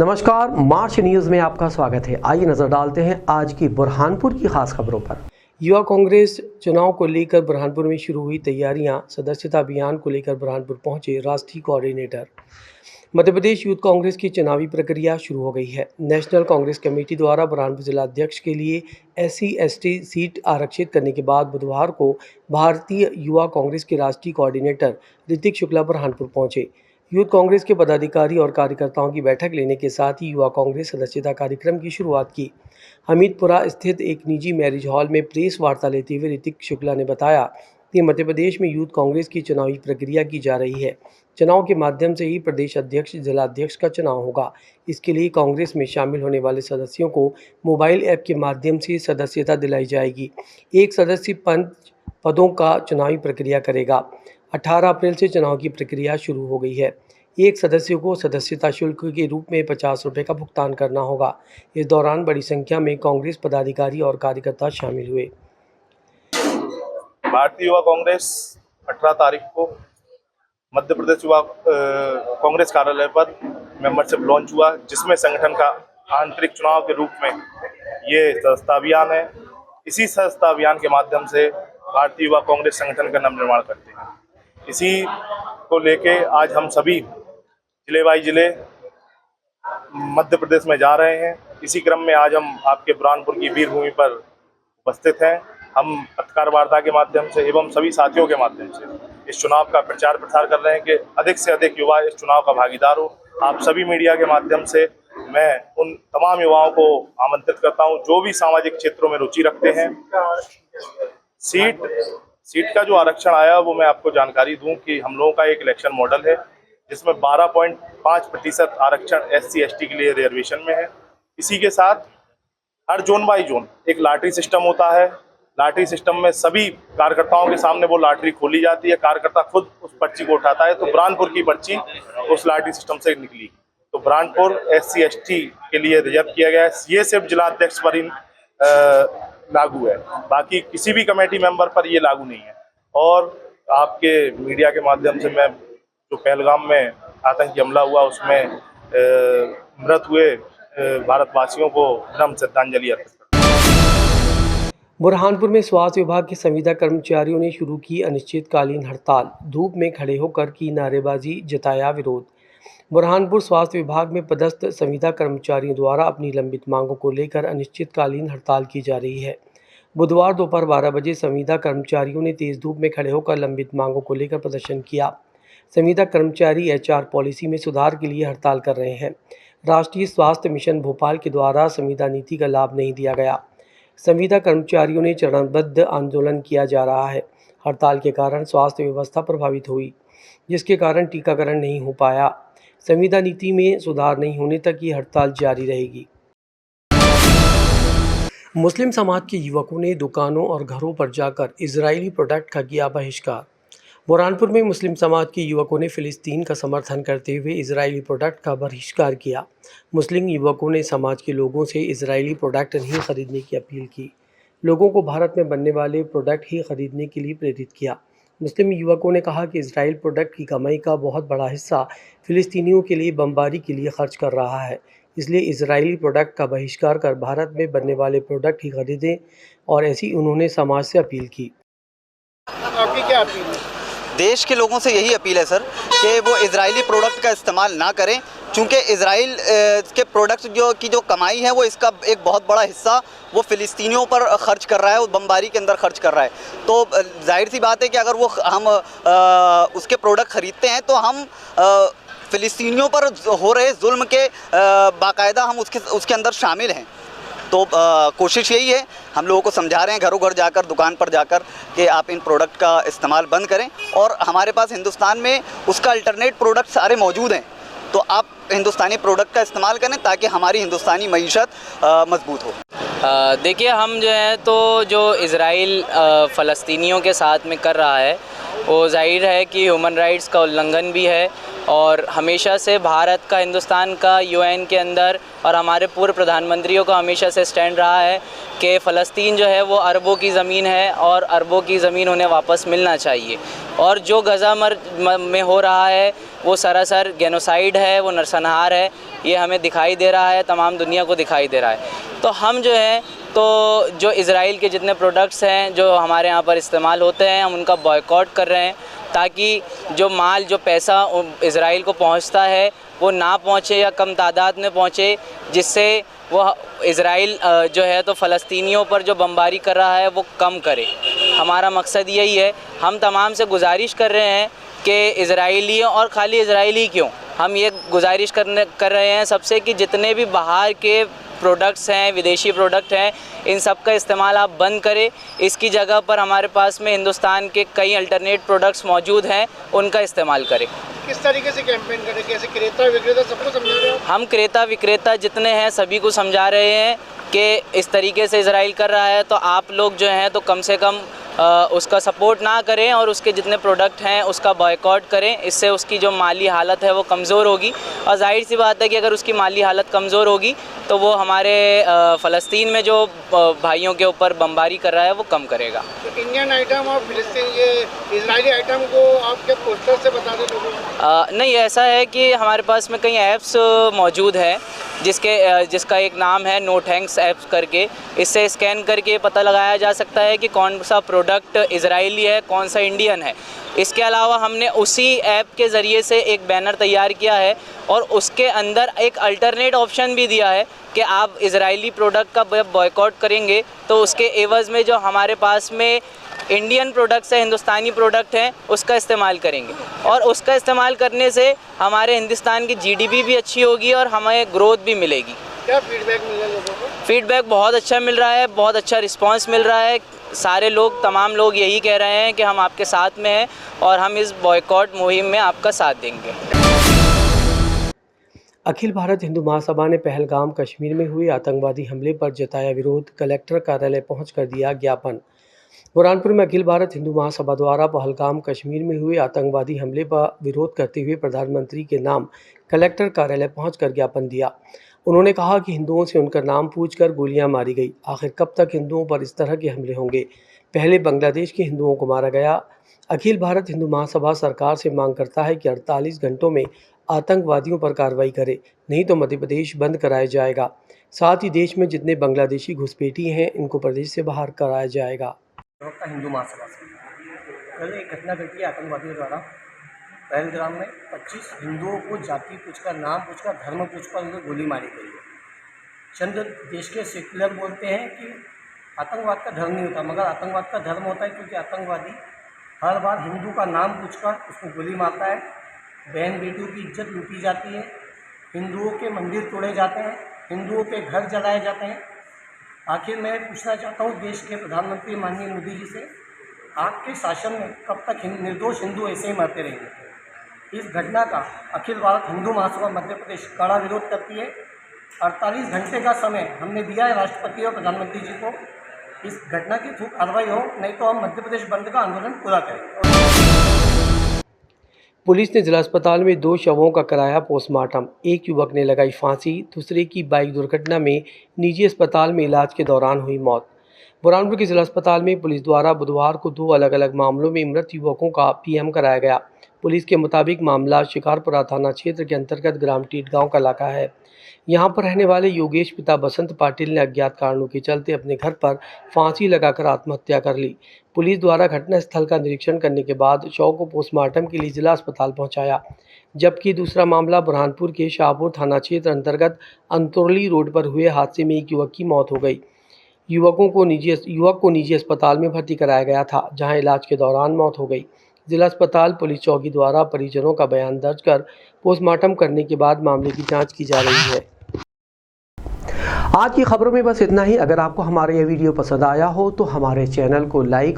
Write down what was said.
नमस्कार, मार्च न्यूज में आपका स्वागत है। आइए नजर डालते हैं आज की बुरहानपुर की खास खबरों पर। युवा कांग्रेस चुनाव को लेकर बुरहानपुर में शुरू हुई तैयारियां। सदस्यता अभियान को लेकर बुरहानपुर पहुंचे राष्ट्रीय कोऑर्डिनेटर। मध्य प्रदेश यूथ कांग्रेस की चुनावी प्रक्रिया शुरू हो गई है। नेशनल कांग्रेस कमेटी द्वारा बुरहानपुर जिला अध्यक्ष के लिए SC/ST सीट आरक्षित करने के बाद बुधवार को भारतीय युवा कांग्रेस के राष्ट्रीय कोऑर्डिनेटर ऋतिक शुक्ला बुरहानपुर पहुंचे। यूथ कांग्रेस के पदाधिकारी और कार्यकर्ताओं की बैठक लेने के साथ ही युवा कांग्रेस सदस्यता कार्यक्रम की शुरुआत की। हमीदपुरा स्थित एक निजी मैरिज हॉल में प्रेस वार्ता लेते हुए ऋतिक शुक्ला ने बताया कि मध्य प्रदेश में यूथ कांग्रेस की चुनावी प्रक्रिया की जा रही है। चुनाव के माध्यम से ही प्रदेश अध्यक्ष, जिला अध्यक्ष का चुनाव होगा। इसके लिए कांग्रेस में शामिल होने वाले सदस्यों को मोबाइल ऐप के माध्यम से सदस्यता दिलाई जाएगी। एक सदस्य 5 पदों का चुनावी प्रक्रिया करेगा। 18 अप्रैल से चुनाव की प्रक्रिया शुरू हो गई है। एक सदस्य को सदस्यता शुल्क के रूप में 50 रुपये का भुगतान करना होगा। इस दौरान बड़ी संख्या में कांग्रेस पदाधिकारी और कार्यकर्ता शामिल हुए। भारतीय युवा कांग्रेस 18 तारीख को मध्य प्रदेश युवा कांग्रेस कार्यालय पर मेंबरशिप लॉन्च हुआ, जिसमें संगठन का आंतरिक चुनाव के रूप में ये सदस्यता अभियान है। इसी सदस्यता अभियान के माध्यम से भारतीय युवा कांग्रेस संगठन का नवनिर्माण करते हैं। इसी को लेके आज हम सभी जिले बाई जिले मध्य प्रदेश में जा रहे हैं। इसी क्रम में आज हम आपके बुरहानपुर की वीर भूमि पर उपस्थित हैं। हम पत्रकार वार्ता के माध्यम से एवं सभी साथियों के माध्यम से इस चुनाव का प्रचार प्रसार कर रहे हैं कि अधिक से अधिक युवा इस चुनाव का भागीदार हो। आप सभी मीडिया के माध्यम से मैं उन तमाम युवाओं को आमंत्रित करता हूं जो भी सामाजिक क्षेत्रों में रुचि रखते हैं। सीट का जो आरक्षण आया वो मैं आपको जानकारी दूं कि हम लोगों का एक इलेक्शन मॉडल है, जिसमें 12.5% आरक्षण SC/ST के लिए रिजर्वेशन में है। इसी के साथ हर जोन बाई जोन एक लॉटरी सिस्टम होता है। लॉटरी सिस्टम में सभी कार्यकर्ताओं के सामने वो लॉटरी खोली जाती है। कार्यकर्ता खुद उस पर्ची को उठाता है। तो बुरहानपुर की पर्ची उस लॉटरी सिस्टम से निकली। तो बुरहानपुर SC/ST के लिए रिजर्व किया गया है। ये सिर्फ जिला अध्यक्ष पर ही लागू है, बाकी किसी भी कमेटी मेंबर पर ये लागू नहीं है। और आपके मीडिया के माध्यम से मैं जो पहलगाम में आतंकी हमला हुआ उसमें मृत हुए भारतवासियों को नम श्रद्धांजलि अर्पित करता हूं। बुरहानपुर में स्वास्थ्य विभाग के संविदा कर्मचारियों ने शुरू की अनिश्चितकालीन हड़ताल। धूप में खड़े होकर की नारेबाजी, जताया विरोध। बुरहानपुर स्वास्थ्य विभाग में पदस्थ संविदा कर्मचारियों द्वारा अपनी लंबित मांगों को लेकर अनिश्चितकालीन हड़ताल की जा रही है। बुधवार दोपहर 12 बजे संविदा कर्मचारियों ने तेज धूप में खड़े होकर लंबित मांगों को लेकर प्रदर्शन किया। संविदा कर्मचारी HR पॉलिसी में सुधार के लिए हड़ताल कर रहे हैं। राष्ट्रीय स्वास्थ्य मिशन भोपाल के द्वारा संविदा नीति का लाभ नहीं दिया गया। संविदा कर्मचारियों ने चरणबद्ध आंदोलन किया जा रहा है। हड़ताल के कारण स्वास्थ्य व्यवस्था प्रभावित हुई, जिसके कारण टीकाकरण नहीं हो पाया। संविदा नीति में सुधार नहीं होने तक ये हड़ताल जारी रहेगी। मुस्लिम समाज के युवकों ने दुकानों और घरों पर जाकर इजरायली प्रोडक्ट का किया बहिष्कार। बुरहानपुर में मुस्लिम समाज के युवकों ने फिलिस्तीन का समर्थन करते हुए इजरायली प्रोडक्ट का बहिष्कार किया। मुस्लिम युवकों ने समाज के लोगों से इजरायली प्रोडक्ट नहीं खरीदने की अपील की। लोगों को भारत में बनने वाले प्रोडक्ट ही खरीदने के लिए प्रेरित किया। मुस्लिम युवकों ने कहा कि इजराइल प्रोडक्ट की कमाई का बहुत बड़ा हिस्सा फिलिस्तीनियों के लिए बमबारी के लिए खर्च कर रहा है, इसलिए इजरायली प्रोडक्ट का बहिष्कार कर भारत में बनने वाले प्रोडक्ट ही खरीदें, और ऐसी उन्होंने समाज से अपील की। आपकी क्या अपील है? देश के लोगों से यही अपील है सर कि वो इजरायली प्रोडक्ट का इस्तेमाल ना करें, क्योंकि इजराइल के प्रोडक्ट जो कमाई है वो इसका एक बहुत बड़ा हिस्सा वो फ़िलिस्तीनियों पर खर्च कर रहा है, वो बमबारी के अंदर खर्च कर रहा है। तो जाहिर सी बात है कि अगर वो हम उसके प्रोडक्ट ख़रीदते हैं तो हम फ़िलिस्तीनियों पर हो रहे जुल्म के बाकायदा हम उसके अंदर शामिल हैं। तो कोशिश यही है, हम लोगों को समझा रहे हैं घरों घर जाकर, दुकान पर जाकर, कि आप इन प्रोडक्ट का इस्तेमाल बंद करें। और हमारे पास हिंदुस्तान में उसका अल्टरनेट प्रोडक्ट सारे मौजूद हैं, तो आप हिंदुस्तानी प्रोडक्ट का इस्तेमाल करें ताकि हमारी हिंदुस्तानी मईशत मजबूत हो। देखिए, हम जो है तो जो इज़राइल फ़लस्तीनियों के साथ में कर रहा है वो ज़ाहिर है कि ह्यूमन राइट्स का उल्लंघन भी है। और हमेशा से भारत का, हिंदुस्तान का यूएन के अंदर और हमारे पूर्व प्रधानमंत्रियों का हमेशा से स्टैंड रहा है कि फ़लस्तीन जो है वो अरबों की ज़मीन है और अरबों की ज़मीन उन्हें वापस मिलना चाहिए। और जो गज़ा में हो रहा है वो सरासर गेनोसाइड है, वो नरसंहार है, ये हमें दिखाई दे रहा है, तमाम दुनिया को दिखाई दे रहा है। तो हम जो है तो जो इज़राइल के जितने प्रोडक्ट्स हैं जो हमारे यहाँ पर इस्तेमाल होते हैं, हम उनका बॉयकॉट कर रहे हैं ताकि जो माल, जो पैसा इज़राइल को पहुँचता है वो ना पहुँचे या कम तादाद में पहुँचे, जिससे वो इज़राइल जो है तो फ़लस्तीनियों पर जो बमबारी कर रहा है वो कम करे। हमारा मकसद यही है। हम तमाम से गुजारिश कर रहे हैं कि इज़राइलियों, और ख़ाली इज़राइली क्यों, हम ये गुजारिश कर रहे हैं सबसे कि जितने भी बाहर के प्रोडक्ट्स हैं, विदेशी प्रोडक्ट हैं, इन सब का इस्तेमाल आप बंद करें। इसकी जगह पर हमारे पास में हिंदुस्तान के कई अल्टरनेट प्रोडक्ट्स मौजूद हैं, उनका इस्तेमाल करें। किस तरीके से कैंपेन करें, कैसे क्रेता विक्रेता सबको समझा रहे हो? हम क्रेता विक्रेता जितने हैं सभी को समझा रहे हैं कि इस तरीके से इज़राइल कर रहा है तो आप लोग जो हैं तो कम से कम उसका सपोर्ट ना करें और उसके जितने प्रोडक्ट हैं उसका बॉयकॉट करें। इससे उसकी जो माली हालत है वो कमज़ोर होगी, और जाहिर सी बात है कि अगर उसकी माली हालत कमज़ोर होगी तो वो हमारे फ़लस्तीन में जो भाइयों के ऊपर बमबारी कर रहा है वो कम करेगा। तो इंडियन आइटम और फिलिस्तीन, ये इजरायली आइटम को आप क्या पोस्टर से बता दें लोगों को? नहीं, ऐसा है कि हमारे पास में कई ऐप्स मौजूद हैं जिसका एक नाम है नो थैंक्स ऐप्स करके। इससे स्कैन करके पता लगाया जा सकता है कि कौन सा प्रोडक्ट इज़राइली है, कौन सा इंडियन है। इसके अलावा हमने उसी ऐप के ज़रिए से एक बैनर तैयार किया है और उसके अंदर एक अल्टरनेट ऑप्शन भी दिया है कि आप इज़राइली प्रोडक्ट का बॉयकॉट करेंगे तो उसके एवज़ में जो हमारे पास में इंडियन प्रोडक्ट्स हैं, हिंदुस्तानी प्रोडक्ट हैं, उसका इस्तेमाल करेंगे। और उसका इस्तेमाल करने से हमारे हिंदुस्तान की जीडीपी भी अच्छी होगी और हमें ग्रोथ भी मिलेगी। क्या फीडबैक मिल रहा है लोगों को? फीडबैक बहुत अच्छा मिल रहा है, बहुत अच्छा रिस्पांस मिल रहा है। सारे लोग, तमाम लोग यही कह रहे हैं कि हम आपके साथ में हैं और हम इस बॉयकॉट मुहिम में आपका साथ देंगे। अखिल भारत हिंदू महासभा ने पहलगाम कश्मीर में हुए आतंकवादी हमले पर जताया विरोध, कलेक्टर कार्यालय पहुंचकर दिया ज्ञापन। बुरहानपुर में अखिल भारत हिंदू महासभा द्वारा पहलगाम कश्मीर में हुए आतंकवादी हमले पर विरोध करते हुए प्रधानमंत्री के नाम कलेक्टर कार्यालय पहुंचकर ज्ञापन दिया। उन्होंने कहा कि हिंदुओं से उनका नाम पूछकर गोलियां मारी गई। आखिर कब तक हिंदुओं पर इस तरह के हमले होंगे? पहले बांग्लादेश के हिंदुओं को मारा गया। अखिल भारत हिंदू महासभा सरकार से मांग करता है कि 48 घंटों में आतंकवादियों पर कार्रवाई करे, नहीं तो मध्य प्रदेश बंद कराया जाएगा। साथ ही देश में जितने बांग्लादेशी घुसपैठी हैं इनको प्रदेश से बाहर कराया जाएगा। हिंदू महासभा से कल एक घटना घटी आतंकवादियों द्वारा पहलगाम में 25 हिंदुओं को जाति पूछकर, नाम पूछकर, धर्म पूछकर उनको गोली मारी गई है। चंद देश के सेक्युलर बोलते हैं कि आतंकवाद का धर्म नहीं होता, मगर आतंकवाद का धर्म होता है, क्योंकि आतंकवादी हर बार हिंदू का नाम पूछकर उसको गोली मारता है। बहन बेटियों की इज्जत लूटी जाती है, हिंदुओं के मंदिर तोड़े जाते हैं, हिंदुओं के घर जलाए जाते हैं। आखिर मैं पूछना चाहता हूँ देश के प्रधानमंत्री माननीय मोदी जी से, आपके शासन में कब तक निर्दोष हिंदू ऐसे ही मरते रहेंगे? इस घटना का अखिल भारत हिंदू महासभा मध्य प्रदेश कड़ा विरोध करती है। 48 घंटे का समय हमने दिया है राष्ट्रपति और प्रधानमंत्री जी को, इस घटना की ठोस कार्रवाई हो, नहीं तो हम मध्य प्रदेश बंद का आंदोलन पूरा करेंगे। पुलिस ने जिला अस्पताल में 2 शवों का कराया पोस्टमार्टम। एक युवक ने लगाई फांसी, दूसरे की बाइक दुर्घटना में निजी अस्पताल में इलाज के दौरान हुई मौत। बुरहानपुर के जिला अस्पताल में पुलिस द्वारा बुधवार को 2 अलग अलग मामलों में मृत युवकों का पीएम कराया गया। पुलिस के मुताबिक मामला शिकारपुरा थाना क्षेत्र के अंतर्गत ग्राम टीट गाँव का इलाका है। यहाँ पर रहने वाले योगेश पिता बसंत पाटिल ने अज्ञात कारणों के चलते अपने घर पर फांसी लगाकर आत्महत्या कर ली। पुलिस द्वारा घटनास्थल का निरीक्षण करने के बाद शव को पोस्टमार्टम के लिए जिला अस्पताल पहुंचाया, जबकि दूसरा मामला बुरहानपुर के शाहपुर थाना क्षेत्र अंतर्गत अंतुरली रोड पर हुए हादसे में एक युवक की मौत हो गई। युवक को निजी अस्पताल में भर्ती कराया गया था, जहां इलाज के दौरान मौत हो गई। जिला अस्पताल पुलिस चौकी द्वारा परिजनों का बयान दर्ज कर पोस्टमार्टम करने के बाद मामले की जाँच की जा रही है। आज की खबरों में बस इतना ही। अगर आपको हमारा यह वीडियो पसंद आया हो तो हमारे चैनल को लाइक